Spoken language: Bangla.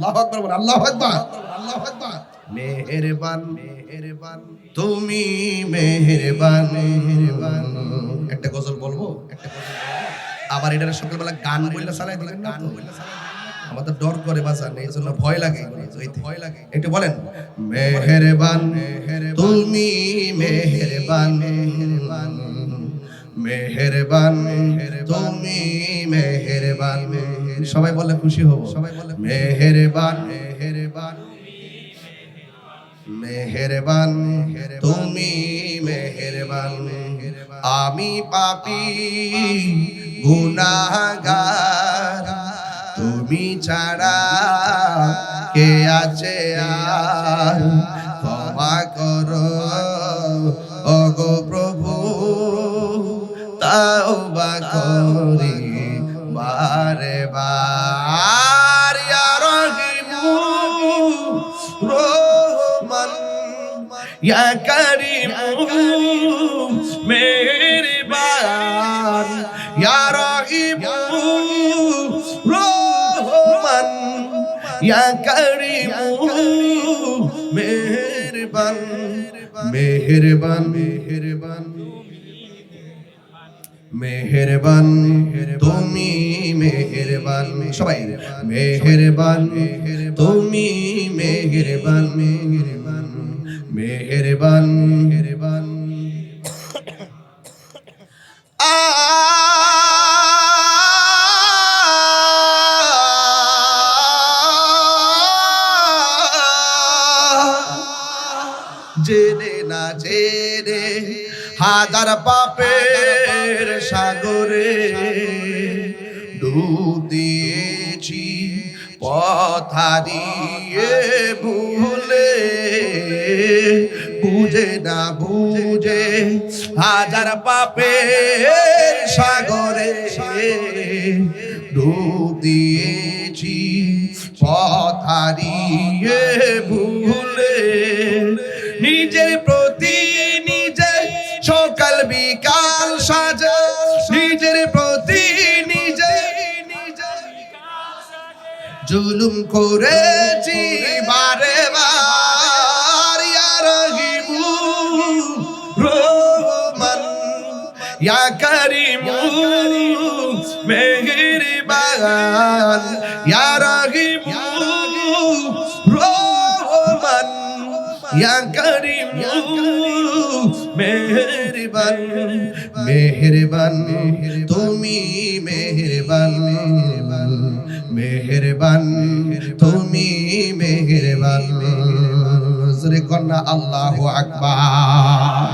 আল্লাহু আকবার বল, আল্লাহু আকবার, আল্লাহু আকবার। মেহেরবান মেহেরবান তুমি মেহেরবান মেহেরবান। একটা গজল বলবো, একটা গজল বলবো। আবার এটা সকালবেলা গান বললে চালাই দিলেন না তো? আমাদের ডর করে বাঁচান, এই জন্য ভয় লাগে, ভয় লাগে। একটু বলেন মেহেরবান তুমি মেহেরবান মেহেরবান মেহেরবান তুমি মেহেরবান। সবাই বললে খুশি হব, সবাই বললে মেহেরবান মেহেরবান মেহেরবান তুমি মেহেরবান। আমি পাপী গুনাহগার, তুমি ছাড়া কে আছে আর, ক্ষমা করো ওগো প্রভু, তাওবা করি বারে বার। ইয়া রহিমু রহমান ইয়া কারিমু মেহেরবান, ইয়া রহিমু রহমান ইয়া কারিমু মেহেরবান মেহেরবান মেহেরবান মেহেরবান তুমি মেহেরবান। সবাই মেহেরবান তুমি মেহেরবান মেহেরবান মেহেরবান মেহেরবান। জেনে না জেনে হাজার পাপের সাগরে ডুব দিয়েছি, পথ হারিয়ে ভুলে, বুঝে না বুঝে হাজার পাপের সাগরে ডুব দিয়েছি, পথ হারিয়ে ভুলে। নিজের প্রতি নিজে সকাল বিকাল সাজে, নিজের প্রতি নিজে জুলুম করেছি বারে বার। ইয়া রহিমু রহমান ইয়া কারিমু মেহেরবান, ইয়া রহিমু রহমান ইয়া কারিমু মেহেরবান মেহেরবান তুমি মেহেরবান মেহেরবান তুমি মেহেরবান। জোরে কন্যা আল্লাহু আকবার।